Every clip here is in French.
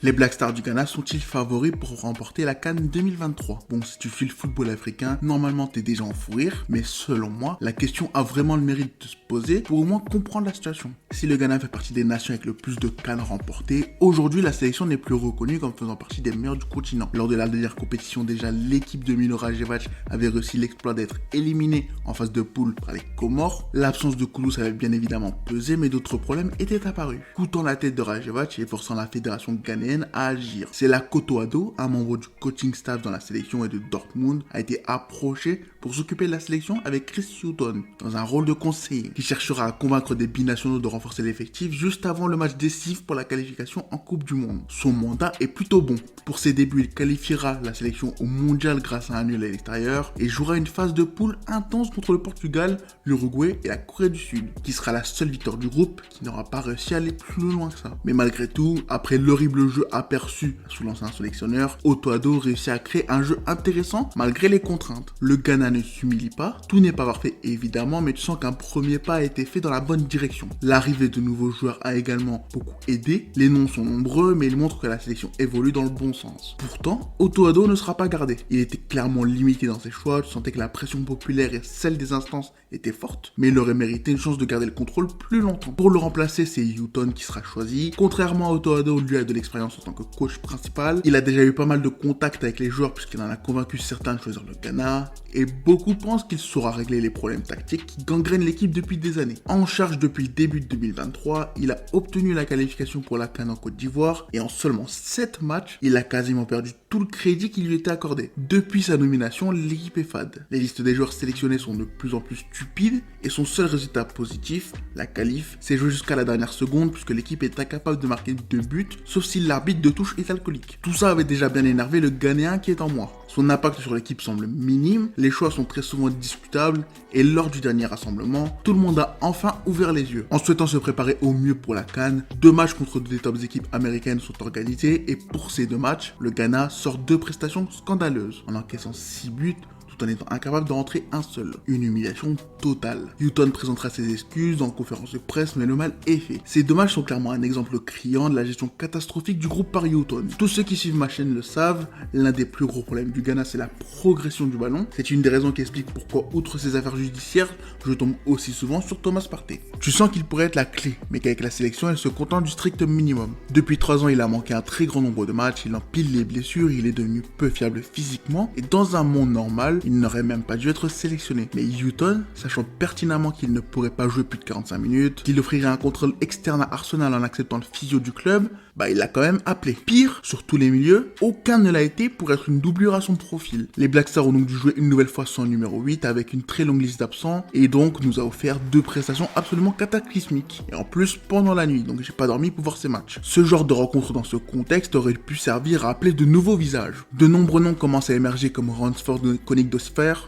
Les Black Stars du Ghana sont-ils favoris pour remporter la CAN 2023? Bon, si tu suis le football africain, normalement t'es déjà en fou rire, mais selon moi, la question a vraiment le mérite de se poser pour au moins comprendre la situation. Si le Ghana fait partie des nations avec le plus de CAN remportées, aujourd'hui la sélection n'est plus reconnue comme faisant partie des meilleurs du continent. Lors de la dernière compétition, déjà l'équipe de Mino Rajevac avait réussi l'exploit d'être éliminée en phase de poule par les Comores. L'absence de Kudus avait bien évidemment pesé, mais d'autres problèmes étaient apparus, coûtant la tête de Rajevac et forçant la fédération ghanéenne à agir. C'est là qu'Otto Addo, un membre du coaching staff dans la sélection et de Dortmund, a été approché pour s'occuper de la sélection avec Chris Hughton dans un rôle de conseiller qui cherchera à convaincre des binationaux de renforcer l'effectif juste avant le match décisif pour la qualification en Coupe du Monde. Son mandat est plutôt bon. Pour ses débuts, il qualifiera la sélection au mondial grâce à un nul à l'extérieur et jouera une phase de poule intense contre le Portugal, l'Uruguay et la Corée du Sud, qui sera la seule victoire du groupe qui n'aura pas réussi à aller plus loin que ça. Mais malgré tout, après l'horrible jeu aperçu sous l'ancien sélectionneur, Otto Addo réussit à créer un jeu intéressant malgré les contraintes. Le Ghana ne s'humilie pas, tout n'est pas parfait évidemment, mais tu sens qu'un premier pas a été fait dans la bonne direction. L'arrivée de nouveaux joueurs a également beaucoup aidé, les noms sont nombreux, mais ils montrent que la sélection évolue dans le bon sens. Pourtant, Otto Addo ne sera pas gardé. Il était clairement limité dans ses choix, tu sentais que la pression populaire et celle des instances étaient fortes, mais il aurait mérité une chance de garder le contrôle plus longtemps. Pour le remplacer, c'est Hughton qui sera choisi. Contrairement à Otto Addo, lui a de l'expérience en tant que coach principal. Il a déjà eu pas mal de contacts avec les joueurs puisqu'il en a convaincu certains de choisir le Ghana, et beaucoup pensent qu'il saura régler les problèmes tactiques qui gangrènent l'équipe depuis des années. En charge depuis le début de 2023, il a obtenu la qualification pour la CAN en Côte d'Ivoire, et en seulement 7 matchs, il a quasiment perdu tout le crédit qui lui était accordé. Depuis sa nomination, l'équipe est fade. Les listes des joueurs sélectionnés sont de plus en plus stupides, et son seul résultat positif, la qualif, s'est joué jusqu'à la dernière seconde puisque l'équipe est incapable de marquer 2 buts, sauf si l'arbitre de touche est alcoolique. Tout ça avait déjà bien énervé le Ghanéen qui est en moi. Son impact sur l'équipe semble minime, les choix sont très souvent discutables, et lors du dernier rassemblement, tout le monde a enfin ouvert les yeux. En souhaitant se préparer au mieux pour la CAN, 2 matchs contre des top équipes américaines sont organisés, et pour ces 2 matchs, le Ghana sort 2 prestations scandaleuses, en encaissant 6 buts, tout en étant incapable de rentrer un seul. Une humiliation totale. Hughton présentera ses excuses en conférence de presse, mais le mal est fait. Ces 2 matchs sont clairement un exemple criant de la gestion catastrophique du groupe par Hughton. Tous ceux qui suivent ma chaîne le savent, l'un des plus gros problèmes du Ghana, c'est la progression du ballon. C'est une des raisons qui explique pourquoi, outre ses affaires judiciaires, je tombe aussi souvent sur Thomas Partey. Tu sens qu'il pourrait être la clé, mais qu'avec la sélection, elle se contente du strict minimum. Depuis 3 ans, il a manqué un très grand nombre de matchs, il empile les blessures, il est devenu peu fiable physiquement, et dans un monde normal, il n'aurait même pas dû être sélectionné. Mais Hughton, sachant pertinemment qu'il ne pourrait pas jouer plus de 45 minutes, qu'il offrirait un contrôle externe à Arsenal en acceptant le physio du club, il l'a quand même appelé. Pire, sur tous les milieux, aucun ne l'a été pour être une doublure à son profil. Les Black Stars ont donc dû jouer une nouvelle fois sans numéro 8 avec une très longue liste d'absents, et donc nous a offert 2 prestations absolument cataclysmiques. Et en plus, pendant la nuit, donc j'ai pas dormi pour voir ces matchs. Ce genre de rencontre dans ce contexte aurait pu servir à appeler de nouveaux visages. De nombreux noms commencent à émerger comme Ransford Königsdorfer,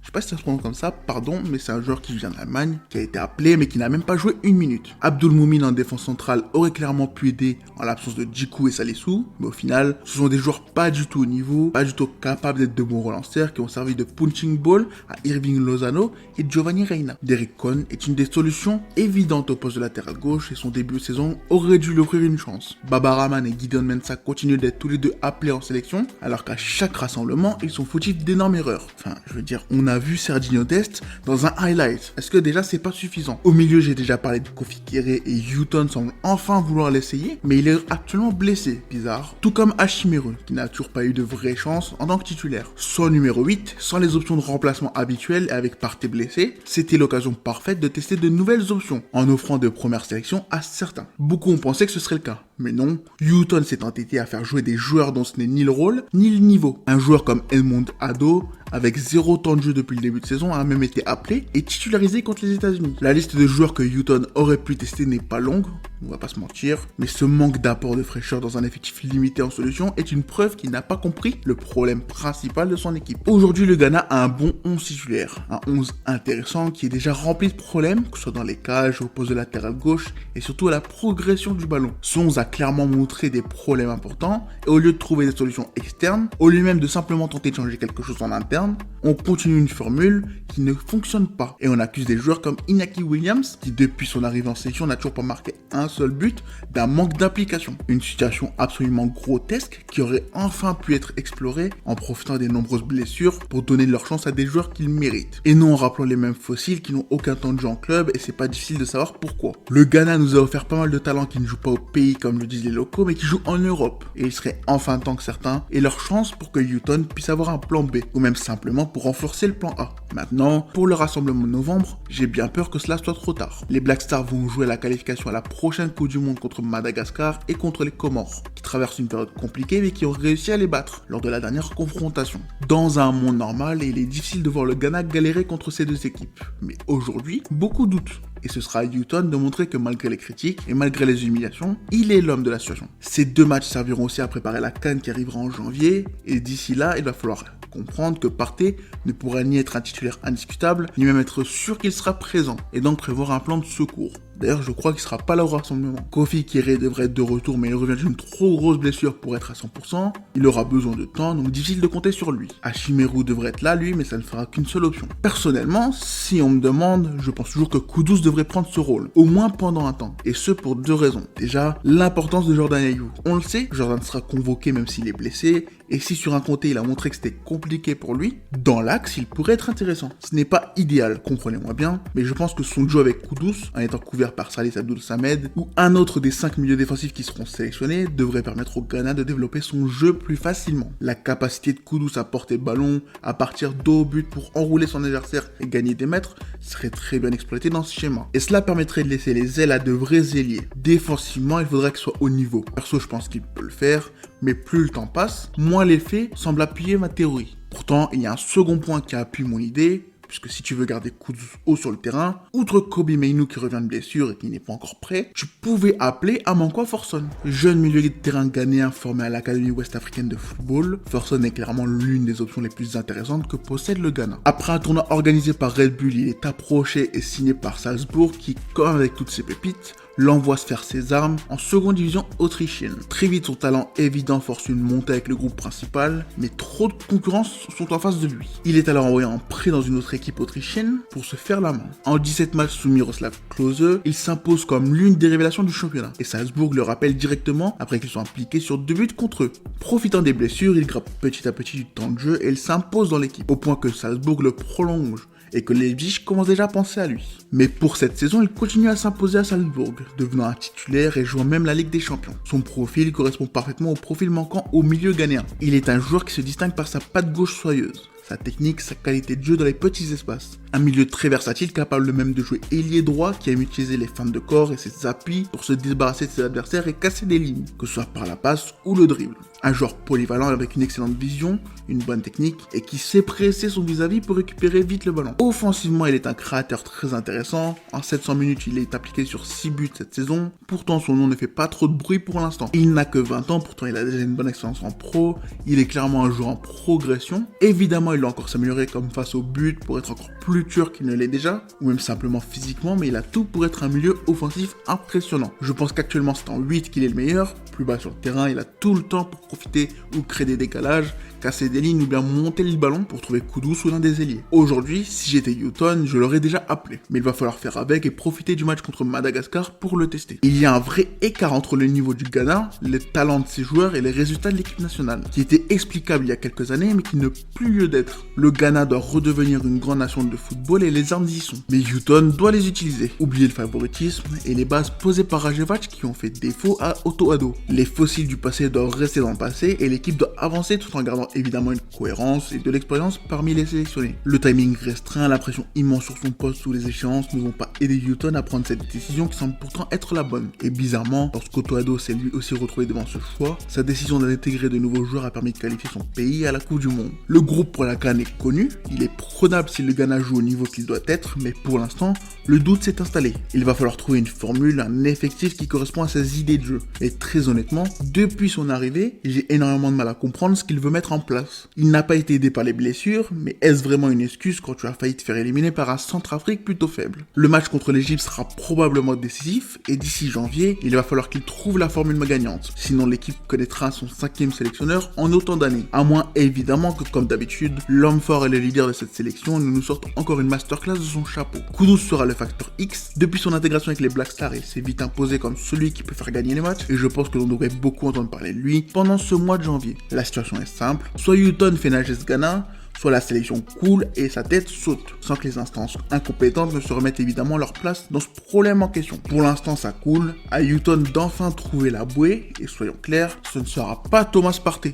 je sais pas si ça se prononce comme ça, pardon, mais c'est un joueur qui vient d'Allemagne, qui a été appelé mais qui n'a même pas joué 1 minute. Abdul Moumin en défense centrale aurait clairement pu aider en l'absence de Djikou et Salissou, mais au final, ce sont des joueurs pas du tout au niveau, pas du tout capables d'être de bons relanceurs qui ont servi de punching ball à Irving Lozano et Giovanni Reina. Derrick Cohn est une des solutions évidentes au poste de latéral gauche et son début de saison aurait dû lui offrir une chance. Baba Rahman et Gideon Mensah continuent d'être tous les deux appelés en sélection, alors qu'à chaque rassemblement, ils sont fautifs d'énormes erreurs. Enfin, je veux dire, on a vu Serginho Dest dans un highlight. Est-ce que déjà c'est pas suffisant? Au milieu, j'ai déjà parlé de Kofi Kéré et Hughton semble enfin vouloir l'essayer, mais il est actuellement blessé, bizarre. Tout comme Hachimuru, qui n'a toujours pas eu de vraie chance en tant que titulaire. Sans numéro 8, sans les options de remplacement habituelles et avec Partey blessé, c'était l'occasion parfaite de tester de nouvelles options, en offrant de premières sélections à certains. Beaucoup ont pensé que ce serait le cas, mais non. Hughton s'est entêté à faire jouer des joueurs dont ce n'est ni le rôle, ni le niveau. Un joueur comme Edmond Addo, avec 0 temps de jeu depuis le début de saison, a même été appelé et titularisé contre les États-Unis. La liste de joueurs que Hughton aurait pu tester n'est pas longue, on va pas se mentir, mais ce manque d'apport de fraîcheur dans un effectif limité en solution est une preuve qu'il n'a pas compris le problème principal de son équipe. Aujourd'hui, le Ghana a un bon 11 titulaire, un 11 intéressant qui est déjà rempli de problèmes, que ce soit dans les cages, au poste de latéral gauche et surtout à la progression du ballon. Ce 11 a clairement montré des problèmes importants, et au lieu de trouver des solutions externes, au lieu même de simplement tenter de changer quelque chose en interne, on continue une formule qui ne fonctionne pas. Et on accuse des joueurs comme Iñaki Williams, qui depuis son arrivée en sélection n'a toujours pas marqué un seul but, d'un manque d'implication. Une situation absolument grotesque qui aurait enfin pu être explorée en profitant des nombreuses blessures pour donner leur chance à des joueurs qu'ils méritent. Et non en rappelant les mêmes fossiles qui n'ont aucun temps de jeu en club, et c'est pas difficile de savoir pourquoi. Le Ghana nous a offert pas mal de talents qui ne jouent pas au pays comme le disent les locaux, mais qui jouent en Europe. Et il serait enfin temps que certains aient leur chance pour que Newton puisse avoir un plan B, ou même simplement pour renforcer le plan A. Maintenant, pour le rassemblement de novembre, j'ai bien peur que cela soit trop tard. Les Black Stars vont jouer la qualification à la prochaine Coupe du Monde contre Madagascar et contre les Comores, qui traversent une période compliquée mais qui ont réussi à les battre lors de la dernière confrontation. Dans un monde normal, il est difficile de voir le Ghana galérer contre ces deux équipes. Mais aujourd'hui, beaucoup doutent. Et ce sera à Newton de montrer que malgré les critiques et malgré les humiliations, il est l'homme de la situation. Ces deux matchs serviront aussi à préparer la CAN qui arrivera en janvier, et d'ici là, il va falloir comprendre que Partey ne pourra ni être un titulaire indiscutable, ni même être sûr qu'il sera présent, et donc prévoir un plan de secours. D'ailleurs, je crois qu'il sera pas là au rassemblement. Kofi Kéré devrait être de retour, mais il revient d'une trop grosse blessure pour être à 100%. Il aura besoin de temps, donc difficile de compter sur lui. Ashimeru devrait être là, lui, mais ça ne fera qu'une seule option. Personnellement, si on me demande, je pense toujours que Kudus devrait prendre ce rôle, au moins pendant un temps. Et ce pour deux raisons. Déjà, l'importance de Jordan Ayew. On le sait, Jordan sera convoqué même s'il est blessé, et si sur un côté il a montré que c'était compliqué pour lui, dans l'axe il pourrait être intéressant. Ce n'est pas idéal, comprenez-moi bien, mais je pense que son jeu avec Kudus, en étant couvert par Salih Abdul Samed, ou un autre des 5 milieux défensifs qui seront sélectionnés, devrait permettre au Ghana de développer son jeu plus facilement. La capacité de Kudus à porter le ballon, à partir d'au but pour enrouler son adversaire et gagner des mètres, serait très bien exploité dans ce schéma. Et cela permettrait de laisser les ailes à de vrais ailiers. Défensivement, il faudrait qu'il soit au niveau. Perso, je pense qu'il peut le faire, mais plus le temps passe, moins les faits semblent appuyer ma théorie. Pourtant, il y a un second point qui appuie mon idée, puisque si tu veux garder Kudus haut sur le terrain, outre Kobe Mainoo qui revient de blessure et qui n'est pas encore prêt, tu pouvais appeler Amankwa Forson. Jeune milieu de terrain ghanéen formé à l'Académie ouest-africaine de football, Forson est clairement l'une des options les plus intéressantes que possède le Ghana. Après un tournoi organisé par Red Bull, il est approché et signé par Salzbourg qui, comme avec toutes ses pépites, l'envoie se faire ses armes en seconde division autrichienne. Très vite, son talent évident force une montée avec le groupe principal, mais trop de concurrence sont en face de lui. Il est alors envoyé en prêt dans une autre équipe autrichienne pour se faire la main. En 17 matchs sous Miroslav Klose, il s'impose comme l'une des révélations du championnat. Et Salzbourg le rappelle directement après qu'ils soient impliqués sur 2 buts contre eux. Profitant des blessures, il grappe petit à petit du temps de jeu et il s'impose dans l'équipe, au point que Salzbourg le prolonge et que Leipzig commence déjà à penser à lui. Mais pour cette saison, il continue à s'imposer à Salzbourg, devenant un titulaire et jouant même la Ligue des Champions. Son profil correspond parfaitement au profil manquant au milieu ghanéen. Il est un joueur qui se distingue par sa patte gauche soyeuse, sa technique, sa qualité de jeu dans les petits espaces. Un milieu très versatile, capable même de jouer ailier droit, qui aime utiliser les feintes de corps et ses appuis pour se débarrasser de ses adversaires et casser des lignes, que ce soit par la passe ou le dribble. Un joueur polyvalent avec une excellente vision, une bonne technique et qui sait presser son vis-à-vis pour récupérer vite le ballon. Offensivement, il est un créateur très intéressant. En 700 minutes, il est appliqué sur 6 buts cette saison. Pourtant, son nom ne fait pas trop de bruit pour l'instant. Il n'a que 20 ans, pourtant il a déjà une bonne expérience en pro. Il est clairement un joueur en progression. Évidemment, il doit encore s'améliorer comme face au but pour être encore plus tueur qu'il ne l'est déjà, ou même simplement physiquement, mais il a tout pour être un milieu offensif impressionnant. Je pense qu'actuellement c'est en 8 qu'il est le meilleur. Plus bas sur le terrain, il a tout le temps pour profiter ou créer des décalages, casser des lignes ou bien monter le ballon pour trouver Kudus ou l'un des ailiers. Aujourd'hui, si j'étais Newton, je l'aurais déjà appelé. Mais il va falloir faire avec et profiter du match contre Madagascar pour le tester. Il y a un vrai écart entre le niveau du Ghana, les talents de ses joueurs et les résultats de l'équipe nationale, qui était explicable il y a quelques années mais qui n'a plus lieu d'être. Le Ghana doit redevenir une grande nation de football et les armes y sont. Mais Newton doit les utiliser. Oubliez le favoritisme et les bases posées par Rajevac qui ont fait défaut à Otto Addo. Les fossiles du passé doivent rester dans le passé et l'équipe doit avancer tout en gardant évidemment une cohérence et de l'expérience parmi les sélectionnés. Le timing restreint, la pression immense sur son poste sous les échéances ne vont pas aider Newton à prendre cette décision qui semble pourtant être la bonne. Et bizarrement, lorsqu'Otto Addo s'est lui aussi retrouvé devant ce choix, sa décision d'intégrer de nouveaux joueurs a permis de qualifier son pays à la Coupe du Monde. Le groupe pour la CAN est connu, il est prenable si le Ghana joue au niveau qu'il doit être, mais pour l'instant, Le doute s'est installé. Il va falloir trouver une formule, un effectif qui correspond à ses idées de jeu. Et très honnêtement, depuis son arrivée, j'ai énormément de mal à comprendre ce qu'il veut mettre en place. Il n'a pas été aidé par les blessures, mais est-ce vraiment une excuse quand tu as failli te faire éliminer par un Centrafrique plutôt faible? Le match contre l'Égypte sera probablement décisif, et d'ici janvier, il va falloir qu'il trouve la formule gagnante. Sinon, l'équipe connaîtra son 5e sélectionneur en autant d'années. À moins évidemment que, comme d'habitude, l'homme fort et le leader de cette sélection ne nous sorte encore une masterclass de son chapeau. Kudus sera le facteur X. Depuis son intégration avec les Black Stars, il s'est vite imposé comme celui qui peut faire gagner les matchs, et je pense que l'on devrait beaucoup entendre parler de lui pendant ce mois de janvier. La situation est simple, soit Houghton fait nager ce Ghana, soit la sélection coule et sa tête saute, sans que les instances incompétentes ne se remettent évidemment leur place dans ce problème en question. Pour l'instant ça coule, à Houghton d'enfin trouver la bouée, et soyons clairs, ce ne sera pas Thomas Partey.